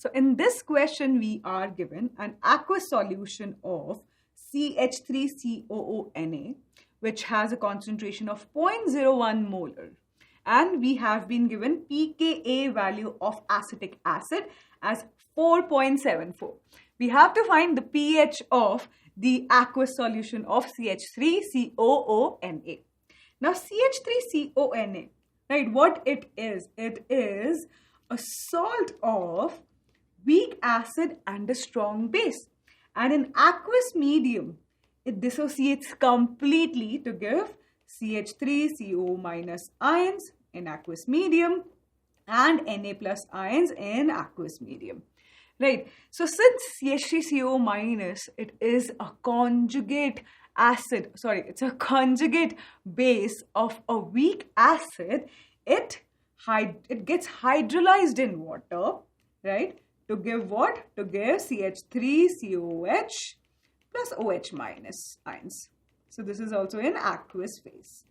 So in this question, we are given an aqueous solution of CH3COONA, which has a concentration of 0.01 molar. And we have been given pKa value of acetic acid as 4.74. We have to find the pH of the aqueous solution of CH3COONA. Now CH3CONA, right, what it is a salt of weak acid and a strong base. And in aqueous medium, it dissociates completely to give CH3CO minus ions in aqueous medium and Na plus ions in aqueous medium. Right. So since CH3CO minus, it is a conjugate acid, it's a conjugate base of a weak acid, it gets hydrolyzed in water, right? To give what? To give CH3COH plus OH minus ions. So this is also in aqueous phase.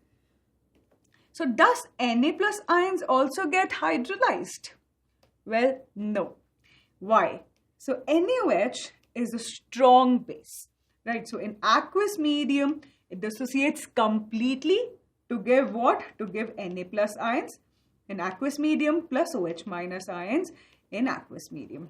So does Na plus ions also get hydrolyzed? Well, no. Why? So NaOH is a strong base, right? So in aqueous medium, it dissociates completely to give what? To give Na plus ions in aqueous medium plus OH minus ions in aqueous medium.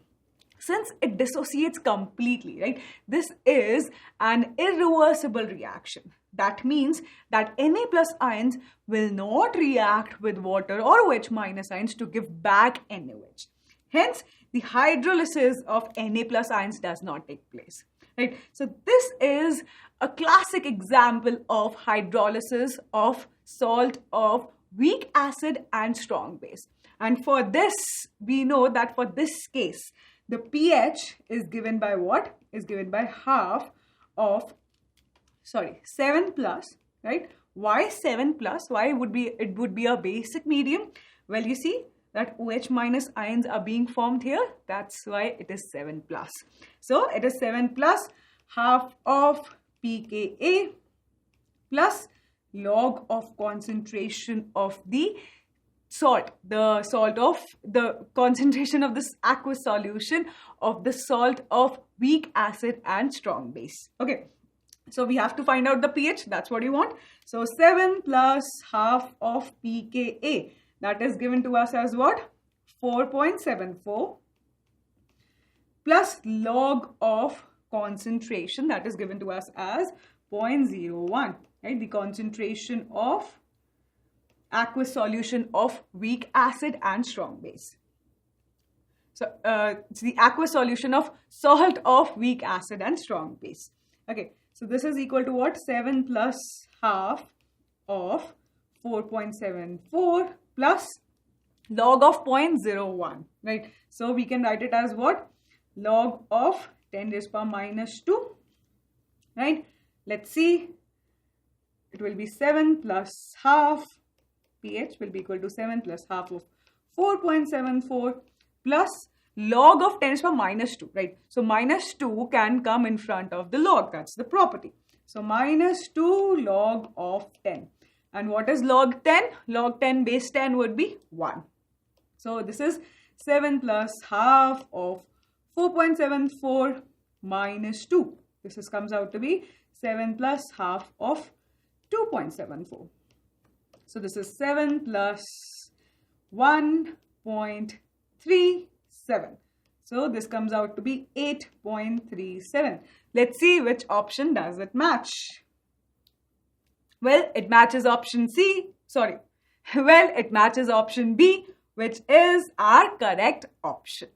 Since it dissociates completely, right? This is an irreversible reaction. That means that Na plus ions will not react with water or OH minus ions to give back NaOH. Hence, the hydrolysis of Na plus ions does not take place, right? So this is a classic example of hydrolysis of salt of weak acid and strong base. And for this, we know that for this case, the pH is given by what? Is given by half of, 7 plus, right? Why 7 plus? Why it would be a basic medium? Well, you see that OH minus ions are being formed here. That's why it is 7 plus. So it is 7 plus half of pKa plus log of concentration of the salt, the concentration of this aqueous solution of the salt of weak acid and strong base. Okay, so we have to find out the pH. That's what you want. So 7 plus half of pKa, that is given to us as what? 4.74 plus log of concentration, that is given to us as 0.01, right? The concentration of aqueous solution of weak acid and strong base. So it's the aqueous solution of salt of weak acid and strong base. Okay, so this is equal to what? 7 plus half of 4.74 plus log of 0.01, right? So we can write it as what? Log of 10 raised to power minus 2, right? Let's see. It will be 7 plus half. pH will be equal to 7 plus half of 4.74 plus log of 10 raised to power minus 2, right? So minus 2 can come in front of the log. That's the property. So minus 2 log of 10. And what is log 10? Log 10 base 10 would be 1. So this is 7 plus half of 4.74 minus 2. This comes out to be 7 plus half of 2.74. So this is 7 plus 1.37. So this comes out to be 8.37. Let's see which option does it match. Well, it matches option C. Well, it matches option B, which is our correct option.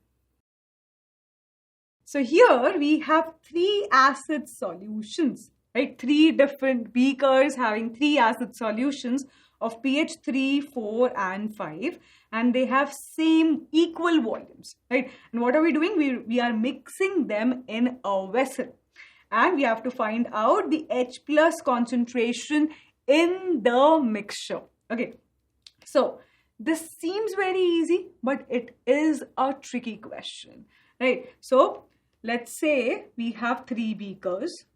So here we have 3 acid solutions, right? 3 different beakers having 3 acid solutions of pH 3, 4 and 5, and they have same equal volumes, right? And what are we doing? We are mixing them in a vessel, and we have to find out the H plus concentration in the mixture. Okay, so this seems very easy, but it is a tricky question, right? So let's say we have 3 beakers.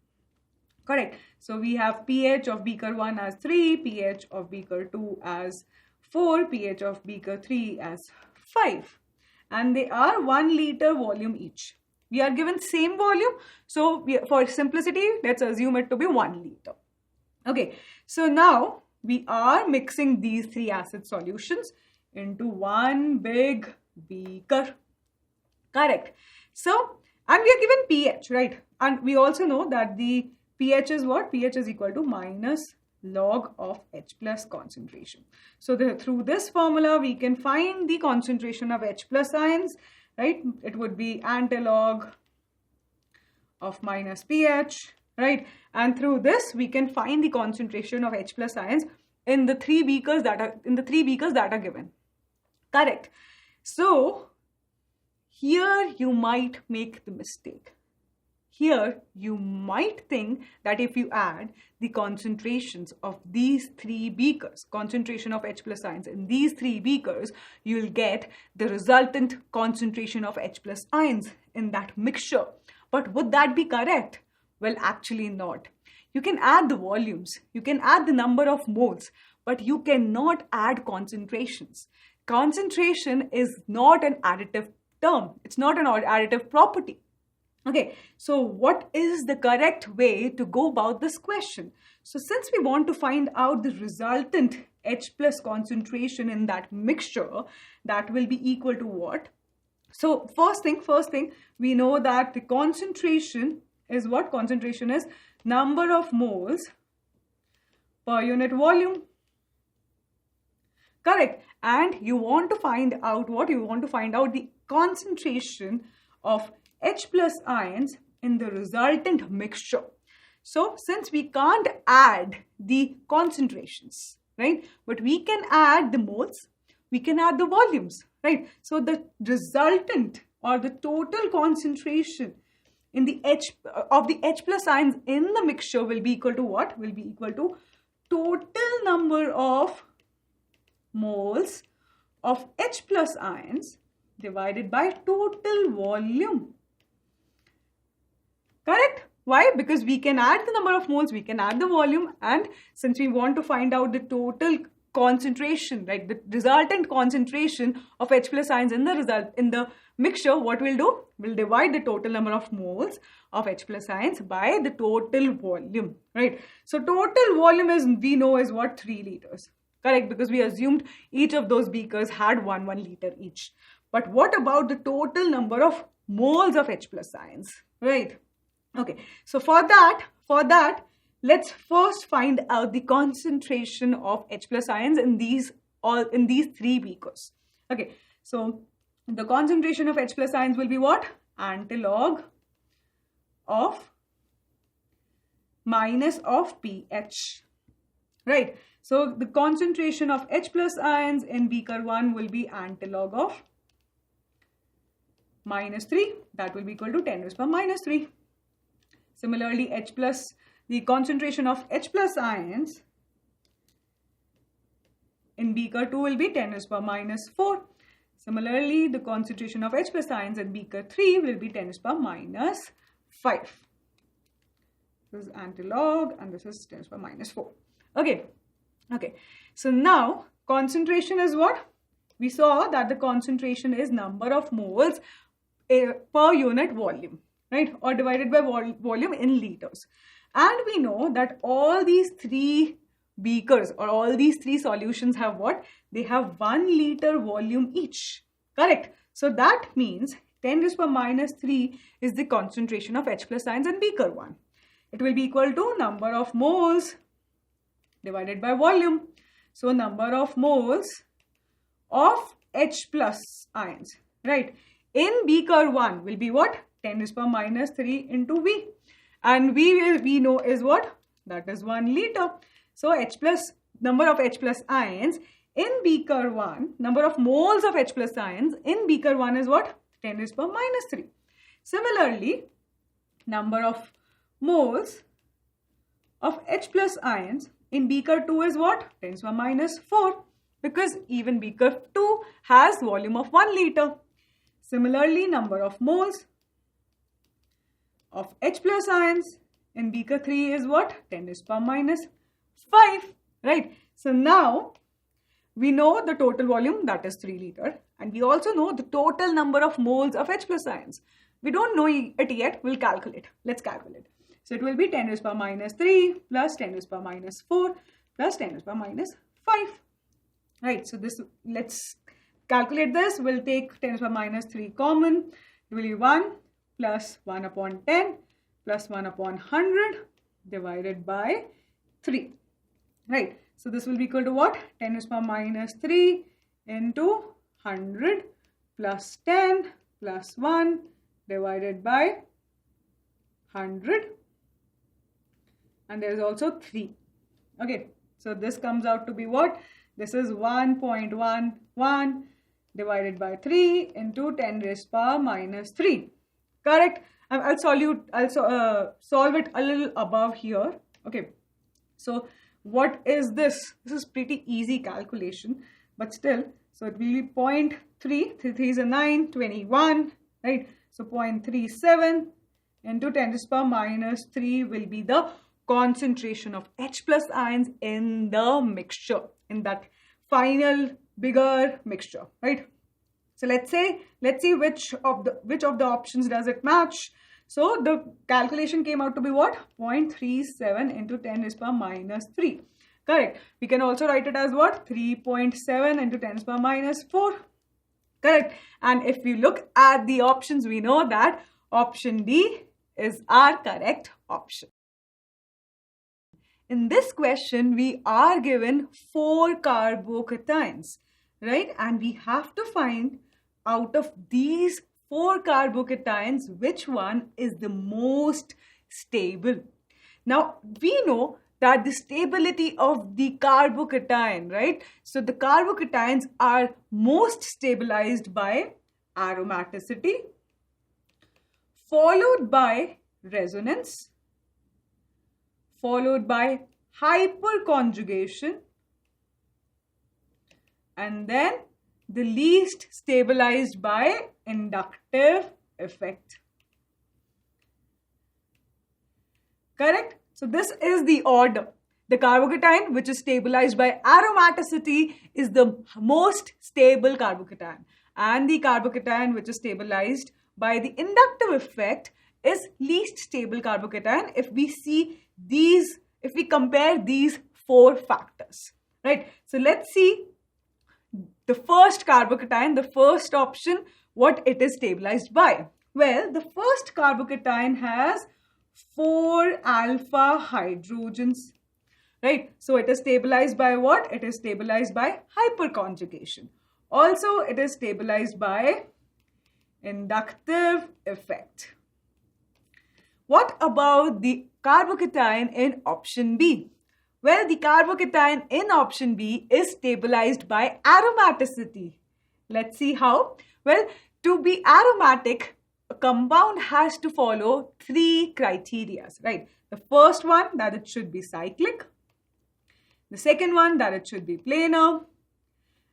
Correct. So we have pH of beaker 1 as 3, pH of beaker 2 as 4, pH of beaker 3 as 5. and they are 1 liter volume each. We are given same volume, so for simplicity, let's assume it to be 1 liter. Okay, so now we are mixing these 3 acid solutions into one big beaker. Correct. So, and we are given pH, right? And we also know that the pH is what? pH is equal to minus log of H plus concentration. So, through this formula, we can find the concentration of H plus ions, right? It would be antilog of minus pH, right? And through this, we can find the concentration of H plus ions in the 3 beakers that are given. Correct. So, here you might make the mistake. Here you might think that if you add the concentrations of these 3 beakers, concentration of H plus ions in these 3 beakers, you'll get the resultant concentration of H plus ions in that mixture. But would that be correct? Well, actually not. You can add the volumes, you can add the number of moles, but you cannot add concentrations. Concentration is not an additive term. It's not an additive property. Okay, so what is the correct way to go about this question? So since we want to find out the resultant H plus concentration in that mixture, that will be equal to what? So first thing, we know that the concentration is what? Concentration is number of moles per unit volume. Correct. And you want to find out what? You want to find out the concentration of H plus ions in the resultant mixture. So since we can't add the concentrations, right? But we can add the moles, we can add the volumes, right? So the resultant or the total concentration in the H plus ions in the mixture will be equal to what? Will be equal to total number of moles of H plus ions divided by total volume. Correct? Why? Because we can add the number of moles, we can add the volume, and since we want to find out the total concentration, right, the resultant concentration of H plus ions in the mixture, what we'll do? We'll divide the total number of moles of H plus ions by the total volume, right? So total volume we know is what? 3 liters. Correct, because we assumed each of those beakers had 1 liter each. But what about the total number of moles of H plus ions, right? Okay, so for that, let's first find out the concentration of H plus ions in these 3 beakers. Okay, so the concentration of H plus ions will be what? Antilog of minus of pH, right? So the concentration of H plus ions in beaker 1 will be antilog of minus 3. That will be equal to 10 raised to minus 3. Similarly, the concentration of H plus ions in beaker 2 will be 10 raised to minus 4. Similarly, the concentration of H plus ions in beaker 3 will be 10 raised to minus 5. This is antilog and this is 10 raised to minus 4. Okay, so now concentration is what? We saw that the concentration is number of moles per unit volume, right? Or divided by volume in liters. And we know that all these 3 beakers or all these 3 solutions have what? They have 1 liter volume each. Correct. So that means 10 raised to minus 3 is the concentration of H plus ions in beaker 1. It will be equal to number of moles divided by volume. So number of moles of H plus ions, right? In beaker 1 will be what? 10 raised to minus 3 into V. And we know is what? That is 1 liter. So number of H plus ions in beaker 1, number of moles of H plus ions in beaker 1 is what? 10 raised to minus 3. Similarly, number of moles of H plus ions in beaker 2 is what? 10 raised to minus 4, because even beaker 2 has volume of 1 liter. Similarly, number of moles of H plus ions in beaker 3 is what? 10 raised to minus 5, right? So now we know the total volume, that is 3 liter, and we also know the total number of moles of H plus ions. We don't know it yet, we'll calculate. Let's calculate. So it will be 10 raised to the power minus 3 plus 10 raised to the power minus 4 plus 10 raised to the power minus 5. Right, so this, let's calculate this. We'll take 10 raised to the power minus 3 common. It will be 1 plus 1 upon 10 plus 1 upon 100 divided by 3. Right, so this will be equal to what? 10 raised to the power minus 3 into 100 plus 10 plus 1 divided by 100, and there is also 3. Okay, so this comes out to be what? This is 1.11 divided by 3 into 10 raised to the power minus 3. Correct? I'll solve it a little above here. Okay, so what is this? This is pretty easy calculation, but still, so it will be 0.3, 3 3s are 9, 21, right? So 0.37 into 10 raised to the power minus 3 will be the concentration of H plus ions in the mixture, in that final bigger mixture, right? So let's see which of the options does it match. So the calculation came out to be what? 0.37 into 10 raised to the power minus 3. Correct. We can also write it as what? 3.7 into 10 raised to the power minus 4. Correct. And if we look at the options, we know that option D is our correct option. In this question, we are given 4 carbocations, right? And we have to find out of these 4 carbocations, which one is the most stable. Now, we know that the stability of the carbocation, right? So the carbocations are most stabilized by aromaticity, followed by resonance, followed by hyperconjugation, and then the least stabilized by inductive effect. Correct? So this is the order. The carbocation which is stabilized by aromaticity is the most stable carbocation, and the carbocation which is stabilized by the inductive effect is least stable carbocation if we compare these 4 factors, right? So let's see the first carbocation, the first option, what it is stabilized by. Well, the first carbocation has 4 alpha hydrogens, right? So it is stabilized by what? It is stabilized by hyperconjugation. Also, it is stabilized by inductive effect. What about the carbocation in option B? Well, the carbocation in option B is stabilized by aromaticity. Let's see how. Well, to be aromatic, a compound has to follow 3 criteria, right? The first one, that it should be cyclic. The second one, that it should be planar.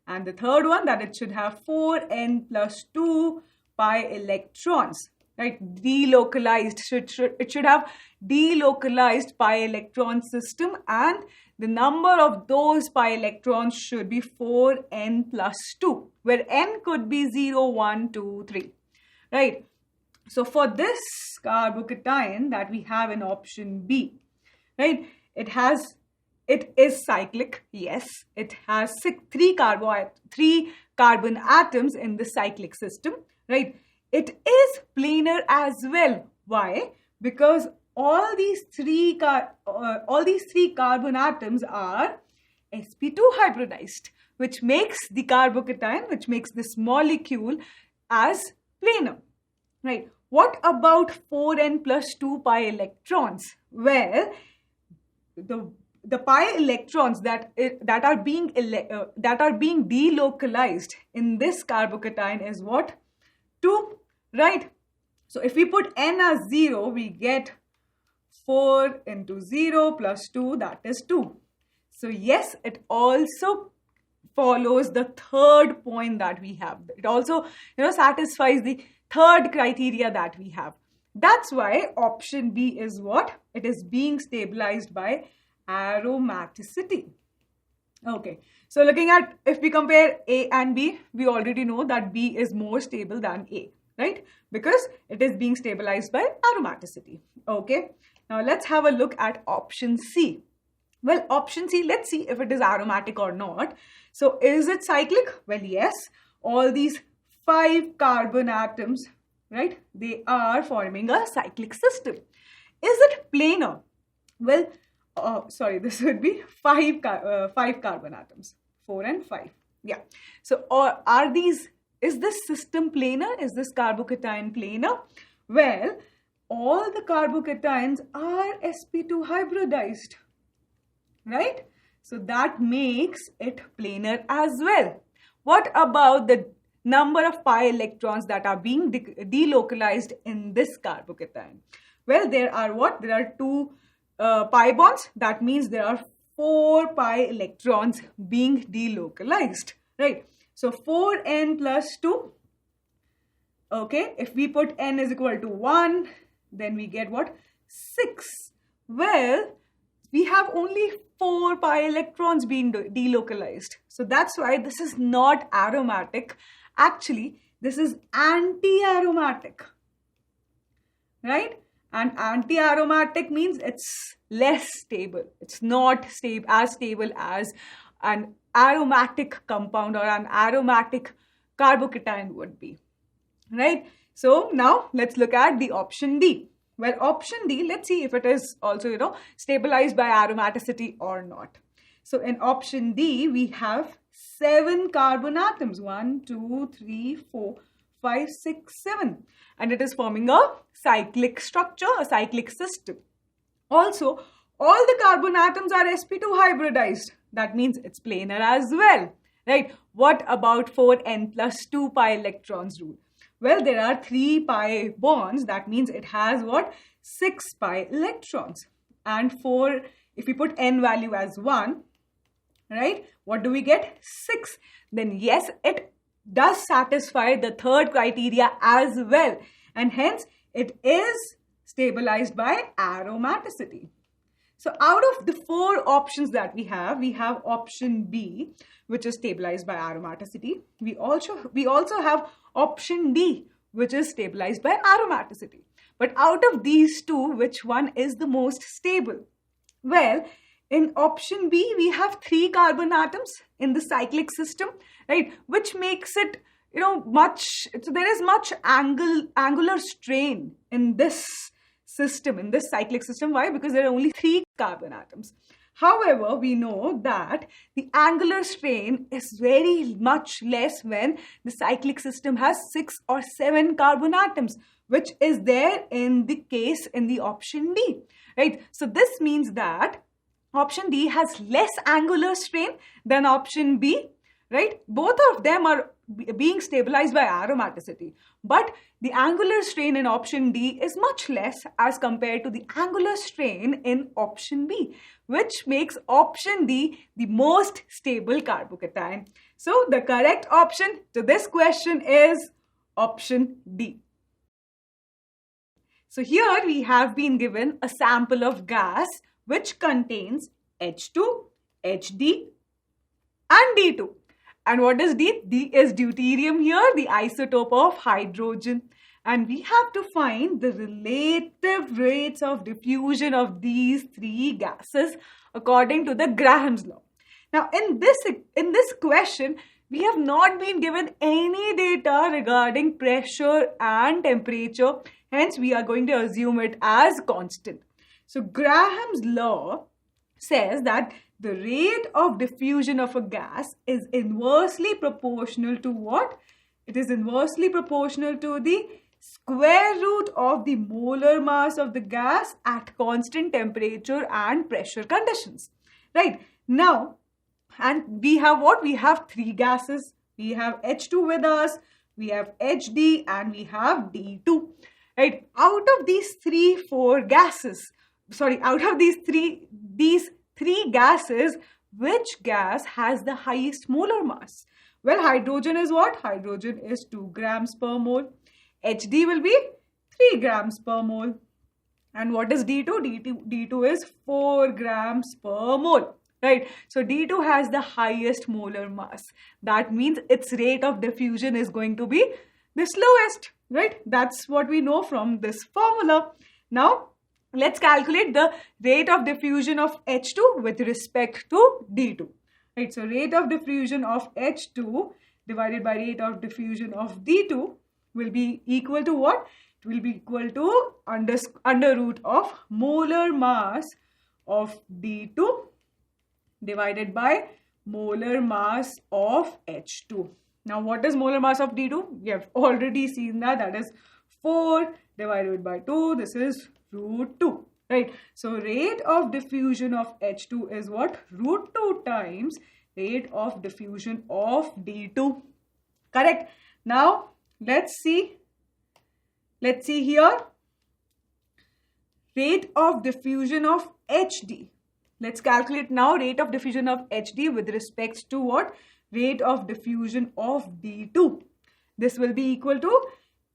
And the third one, that it should have 4n plus 2 pi electrons, right? Delocalized. It should have delocalized pi electron system, and the number of those pi electrons should be 4n plus 2, where n could be 0, 1, 2, 3, right? So for this carbocation that we have in option B, right, it is cyclic, yes. It has 3 carbon atoms in the cyclic system, right? It is planar as well. Why? Because all these 3 carbon atoms are sp2 hybridized, which makes the carbocation, which makes this molecule as planar, right? What about 4n plus 2 pi electrons? Well, the pi electrons that are being delocalized in this carbocation is what? 2, right? So if we put n as 0, we get 4 into 0 plus 2, that is 2. So yes, it also follows the third point that we have. It also, satisfies the third criteria that we have. That's why option B is what? It is being stabilized by aromaticity. Okay, so looking at, if we compare A and B, we already know that B is more stable than A, right? Because it is being stabilized by aromaticity. Okay, now let's have a look at option C. Well, option C, let's see if it is aromatic or not. So is it cyclic? Well, yes, all these 5 carbon atoms, right? They are forming a cyclic system. Is it planar? Well, sorry, this would be 5 carbon atoms, 4 and 5. Yeah. So, or are these, is this system planar? Is this carbocation planar? Well, all the carbocations are sp2 hybridized, right? So that makes it planar as well. What about the number of pi electrons that are being delocalized in this carbocation? Well, there are what? There are 2 pi bonds. That means there are 4 pi electrons being delocalized, right? So 4n plus 2. Okay, if we put n is equal to 1, then we get what? 6. Well, we have only 4 pi electrons being delocalized. So that's why this is not aromatic. Actually, this is anti-aromatic, right? And anti-aromatic means it's less stable. It's not as stable as an aromatic compound or an aromatic carbocation would be, right? So now let's look at the option D. Well, option D, let's see if it is also, stabilized by aromaticity or not. So in option D, we have 7 carbon atoms. 1, 2, 3, 4, 5, 6, 7. And it is forming a cyclic structure, a cyclic system. Also, all the carbon atoms are sp2 hybridized. That means it's planar as well, right? What about 4n plus 2 pi electrons rule? Well, there are 3 pi bonds. That means it has what? 6 pi electrons. And if we put n value as 1, right? What do we get? 6. Then yes, it does satisfy the third criteria as well. And hence, it is stabilized by aromaticity. So out of the 4 options that we have option B, which is stabilized by aromaticity. We also have option D, which is stabilized by aromaticity. But out of these 2, which one is the most stable? Well, in option B, we have 3 carbon atoms in the cyclic system, right? Which makes it, so there is much angular strain in this system, in this cyclic system. Why? Because there are only 3 carbon atoms. However, we know that the angular strain is very much less when the cyclic system has 6 or 7 carbon atoms, which is there in the case in the option D, right? So this means that option D has less angular strain than option B, right? Both of them are being stabilized by aromaticity, but the angular strain in option D is much less as compared to the angular strain in option B, which makes option D the most stable carbocation. So the correct option to this question is option D. So here we have been given a sample of gas which contains H2, HD and D2. And what is D? D is deuterium here, the isotope of hydrogen. And we have to find the relative rates of diffusion of these 3 gases according to the Graham's law. Now, in this question, we have not been given any data regarding pressure and temperature. Hence, we are going to assume it as constant. So, Graham's law says that the rate of diffusion of a gas is inversely proportional to what? It is inversely proportional to the square root of the molar mass of the gas at constant temperature and pressure conditions. Right? Now, and we have what? We have 3 gases. We have H2 with us, we have HD, and we have D2. Right? Out of these 4 gases, out of these three gases, which gas has the highest molar mass? Well, hydrogen is what? Hydrogen is 2 grams per mole. HD will be 3 grams per mole. And what is D2? D2 is 4 grams per mole. right? So D2 has the highest molar mass. That means its rate of diffusion is going to be the slowest, right? That's what we know from this formula. Now, let's calculate the rate of diffusion of H2 with respect to D2. Right, so rate of diffusion of H2 divided by rate of diffusion of D2 will be equal to what? It will be equal to under root of molar mass of D2 divided by molar mass of H2. Now, what is molar mass of D2? We have already seen that. That is 4 divided by 2. This is root 2. Right. So, rate of diffusion of H2 is what? Root 2 times rate of diffusion of D2. Correct. Now, let's see. Let's see here. Rate of diffusion of HD. Let's calculate now rate of diffusion of HD with respect to what? Rate of diffusion of D2. This will be equal to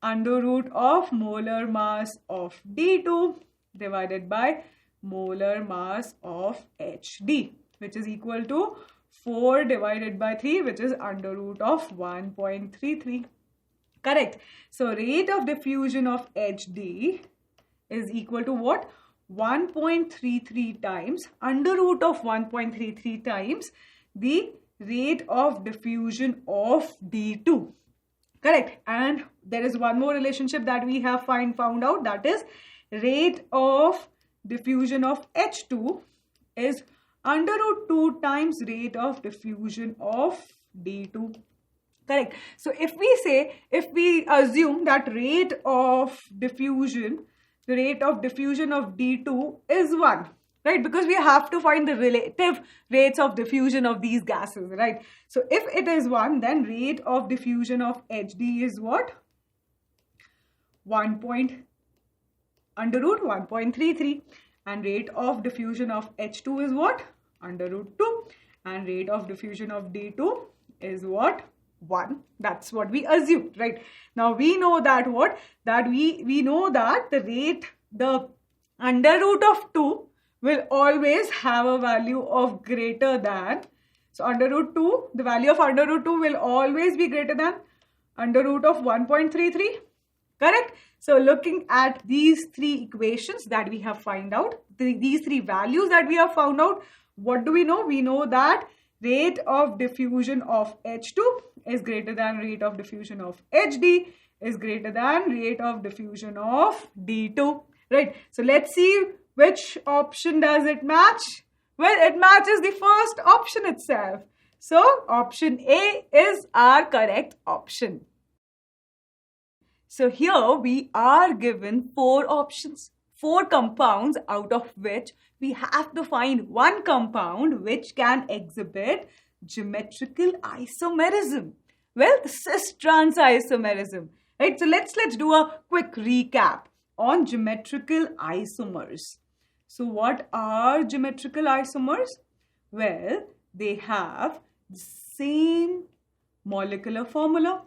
under root of molar mass of D2 divided by molar mass of HD, which is equal to 4 divided by 3, which is under root of 1.33. Correct. So, rate of diffusion of HD is equal to what? 1.33 times under root of 1.33 times the rate of diffusion of D2. Correct. And there is one more relationship that we have found out, that is rate of diffusion of H2 is under root 2 times rate of diffusion of D2. Correct. So if we assume that rate of diffusion, the rate of diffusion of D2 is 1, right? Because we have to find the relative rates of diffusion of these gases, right? So if it is 1, then rate of diffusion of HD is what? Under root 1.33, and rate of diffusion of H2 is what? Under root 2, and rate of diffusion of D2 is what? 1. That's what we assumed, right? Now we know that what? That we know that the under root of 2 will always have a value of greater than, so under root 2, the value of under root 2 will always be greater than under root of 1.33. Correct? So looking at these three equations that we have found out, these three values that we have found out, what do we know? We know that rate of diffusion of H2 is greater than rate of diffusion of HD is greater than rate of diffusion of D2. Right? So let's see which option does it match. Well, it matches the first option itself. So option A is our correct option. So here we are given 4 options, 4 compounds, out of which we have to find one compound which can exhibit geometrical isomerism. Well, the cis-trans isomerism, right? So let's do a quick recap on geometrical isomers. So what are geometrical isomers? Well, they have the same molecular formula,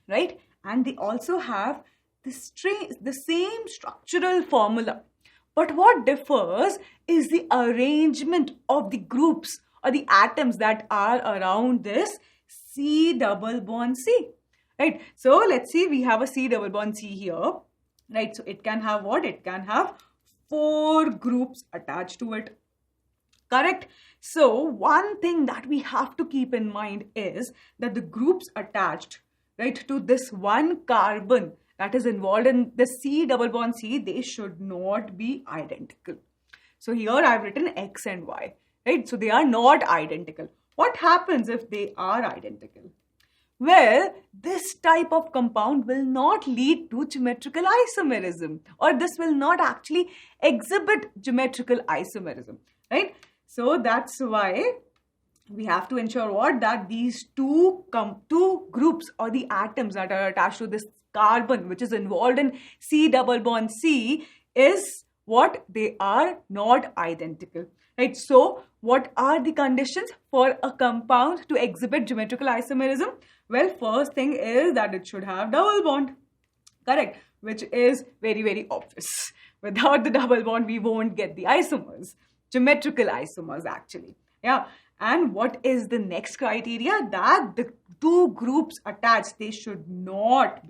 right? And they also have the same structural formula. But what differs is the arrangement of the groups or the atoms that are around this C double bond C. Right? So let's see, we have a C double bond C here. Right? So it can have what? It can have 4 groups attached to it. Correct? So one thing that we have to keep in mind is that the groups attached, right, to this one carbon that is involved in the C double bond C, they should not be identical. So here I have written X and Y, right? So they are not identical. What happens if they are identical? Well, this type of compound will not lead to geometrical isomerism, or this will not actually exhibit geometrical isomerism, right? So that's why we have to ensure what? That these two groups or the atoms that are attached to this carbon which is involved in C double bond C is what? They are not identical. Right? So what are the conditions for a compound to exhibit geometrical isomerism? Well, first thing is that it should have double bond. Correct? Which is very, very obvious. Without the double bond, we won't get the isomers. Geometrical isomers actually. Yeah. And what is the next criteria? That the two groups attached, they should not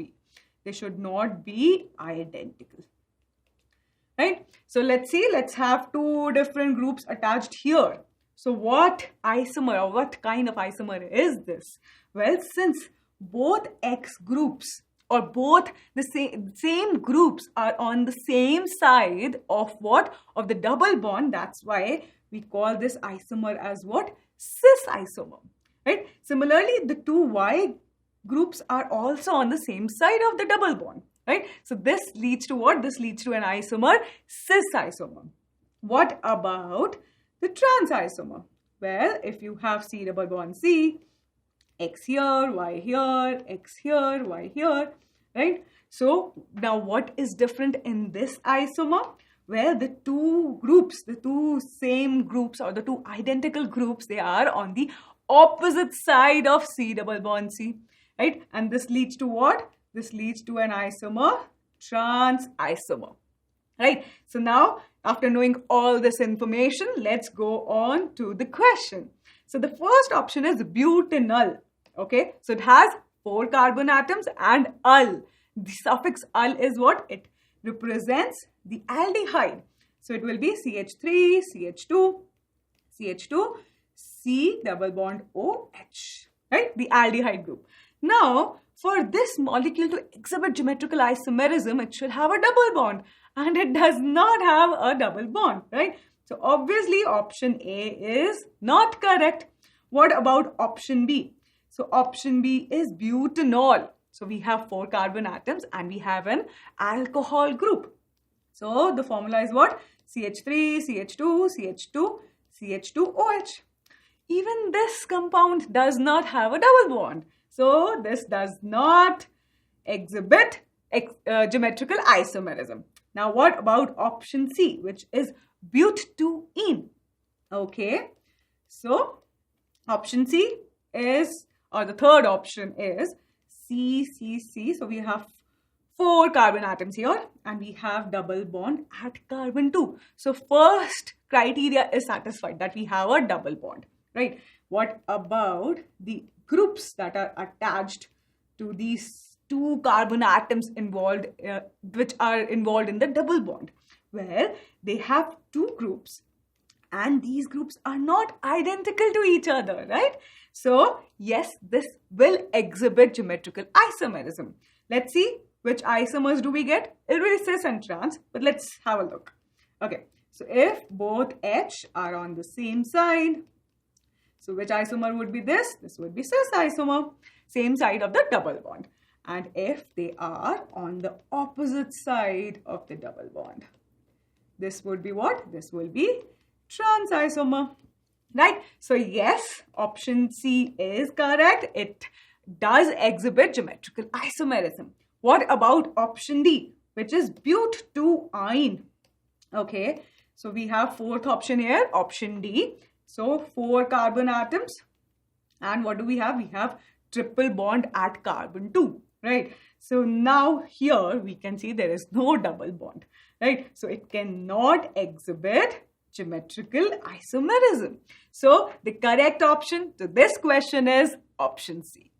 be identical. Right? So let's have two different groups attached here. So what isomer or what kind of isomer is this? Well, since both X groups or both the same groups are on the same side of what? Of the double bond, that's why we call this isomer as what? Cis isomer. Right? Similarly, the two Y groups are also on the same side of the double bond. Right? So this leads to what? This leads to an isomer, cis isomer. What about the trans isomer? Well, if you have C double bond C, X here, Y here, X here, Y here, right? So now what is different in this isomer? Well, the two groups, the two same groups or the two identical groups, they are on the opposite side of C double bond C, right? And this leads to what? This leads to an isomer, trans isomer, right? So now, after knowing all this information, let's go on to the question. So the first option is butanol, okay? So it has 4 carbon atoms and -ul. The suffix -ul is what? It represents the aldehyde. So it will be CH3, CH2, CH2, C double bond OH, right? The aldehyde group. Now, for this molecule to exhibit geometrical isomerism, it should have a double bond, and it does not have a double bond, right? So obviously option A is not correct. What about option B? So option B is butanol. So we have 4 carbon atoms and we have an alcohol group. So the formula is what? CH3, CH2, CH2, CH2OH. Even this compound does not have a double bond. So this does not exhibit geometrical isomerism. Now what about option C, which is butene? Okay, so option C is, or the third option is CCC. So we have 4 carbon atoms here and we have double bond at carbon 2. So first criteria is satisfied, that we have a double bond, right? What about the groups that are attached to these 2 carbon atoms involved, which are involved in the double bond? Well, they have 2 groups and these groups are not identical to each other, right? So yes, this will exhibit geometrical isomerism. Let's see which isomers do we get. It will be cis and trans, but let's have a look. Okay, so if both H are on the same side, so which isomer would be this? This would be cis isomer, same side of the double bond. And if they are on the opposite side of the double bond, this would be what? This will be trans isomer, right? So yes, option C is correct. It does exhibit geometrical isomerism. What about option D, which is but2ine? Okay, so we have 4th option here, option D. So 4 carbon atoms, and what do we have? We have triple bond at carbon 2, right? So now here we can see there is no double bond, right? So it cannot exhibit geometrical isomerism. So the correct option to this question is option C.